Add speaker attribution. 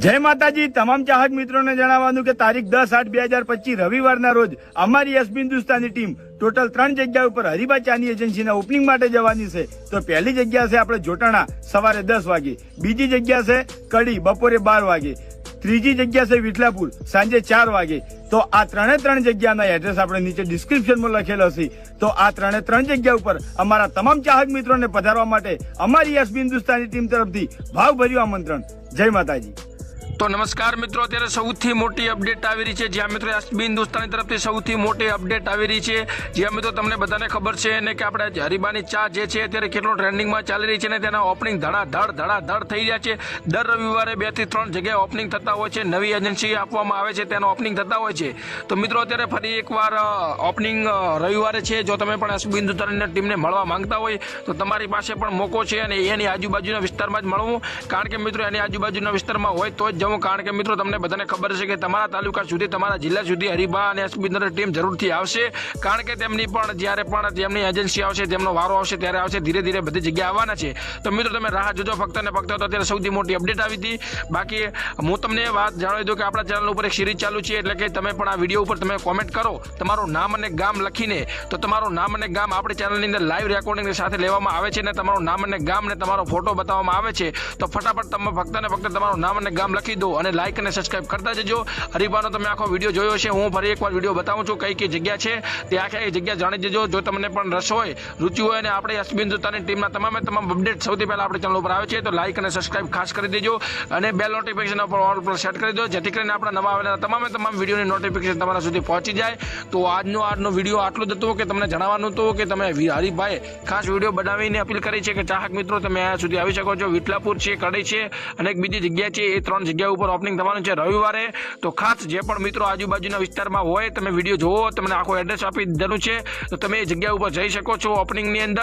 Speaker 1: જય માતાજી। તમામ ચાહક મિત્રોને જણાવવાનું કે તારીખ 10/8/2025 રવિવારના રોજ અમારી એસબી હિન્દુસ્તાની ટીમ ટોટલ 3 જગ્યા ઉપર હરિભા ચાની એજન્સીના ઓપનિંગ માટે જવાની છે। તો પહેલી જગ્યા છે આપણે જોટાણા સવારે 10 વાગે, બીજી જગ્યા છે કડી બપોરે 12 વાગે, ત્રીજી જગ્યા છે વિઠલાપુર સાંજે 4 વાગે। તો આ ત્રણ જગ્યાના એડ્રેસ આપણે નીચે ડિસ્ક્રિપ્શનમાં લખેલો છે। તો આ ત્રણ જગ્યા ઉપર અમારા તમામ ચાહક મિત્રોને પધારવા માટે અમારી એસબી હિન્દુસ્તાની ટીમ તરફથી ભાવભર્યું આમંત્રણ। જય માતાજી।
Speaker 2: તો નમસ્કાર મિત્રો, અત્યારે સૌથી મોટી અપડેટ આવી રહી છે। જ્યાં મિત્રો એસબી હિન્દુસ્તાની તરફથી સૌથી મોટી અપડેટ આવી રહી છે। જ્યાં મિત્રો તમને બધાને ખબર છે ને કે આપણે હરિભાની ચા જે છે અત્યારે કેટલો ટ્રેન્ડિંગમાં ચાલી રહી છે ને તેના ઓપનિંગ ધડાધડ થઈ રહ્યા છે। દર રવિવારે 2 થી 3 જગ્યાએ ઓપનિંગ થતા હોય છે, નવી એજન્સી આપવામાં આવે છે, તેનો ઓપનિંગ થતા હોય છે। તો મિત્રો અત્યારે ફરી એકવાર ઓપનિંગ રવિવારે છે। જો તમે પણ એસબી હિન્દુસ્તાની ટીમને મળવા માંગતા હોય તો તમારી પાસે પણ મોકો છે અને એની આજુબાજુના વિસ્તારમાં જ મળવું, કારણ કે મિત્રો એની આજુબાજુના વિસ્તારમાં હોય તો જ કારણ કે મિત્રો તમને બધાને ખબર છે કે તમારા તાલુકા સુધી, તમારા જિલ્લા સુધી હરિભા અને એસબી ટીમ જરૂરથી આવશે, કારણ કે તેમની પણ જ્યારે પણ તેમની એજન્સી આવશે, તેમનો વારો આવશે ત્યારે આવશે, ધીરે ધીરે બધી જગ્યાએ આવવાના છે। તો મિત્રો તમે રાહ જોજો ફક્ત ને ફક્ત। તો અત્યારે સૌથી મોટી અપડેટ આવી હતી। બાકી હું તમને વાત જણાવી દઉં કે આપણા ચેનલ ઉપર એક સિરીઝ ચાલુ છે, એટલે કે તમે પણ આ વિડીયો ઉપર તમે કોમેન્ટ કરો તમારું નામ અને ગામ લખીને, તો તમારું નામ અને ગામ આપણી ચેનલની અંદર લાઈવ રેકોર્ડિંગ સાથે લેવામાં આવે છે ને તમારું નામ અને ગામ ને તમારો ફોટો બતાવવામાં આવે છે। તો ફટાફટ તમે ફક્ત ને ફક્ત તમારું નામ અને ગામ લખી દો અને લાઈક અને સબસ્ક્રાઇબ કરતા જજો। હરિભાનો તમે આખો વિડીયો જોયો છે, હું ફરી એકવાર વિડીયો બતાવું છું કઈ જગ્યા છે તે આખી જગ્યા જાણી જજો। જો તમને પણ રસ હોય, રુચિ હોય અને આપણે એસબી હિન્દુસ્તાની ટીમના તમામ અપડેટ સૌથી પહેલા આપણી ચેનલ ઉપર આવે છે, તો લાઈક અને સબસ્ક્રાઇબ ખાસ કરી દેજો અને બેલ નોટિફિકેશન પર ઓલ પર સેટ કરી દો, જેથી કરીને આપણા નવા આવેલા તમામ વિડીયોની નોટિફિકેશન તમારા સુધી પહોંચી જાય। તો આજનો વિડીયો આટલો જ હતો કે તમને જણાવવાનું હતું કે તમે હરિભાઈ ખાસ વિડીયો બનાવીને અપીલ કરી છે કે ચાહક મિત્રો તમે અહીંયા સુધી આવી શકો છો। વિઠલાપુર છે, કડી છે અને એક બીજી જગ્યા છે, એ 3 જગ્યા ઉપર ઓપનિંગ થવાનું છે રવિવારે। તો ખાસ જે પણ મિત્રો આજુબાજુના વિસ્તારમાં હોય તમે વિડીયો જોવો, તમને આખો એડ્રેસ આપી દીધેલું છે, તો તમે એ જગ્યા ઉપર જઈ શકો છો ઓપનિંગની અંદર।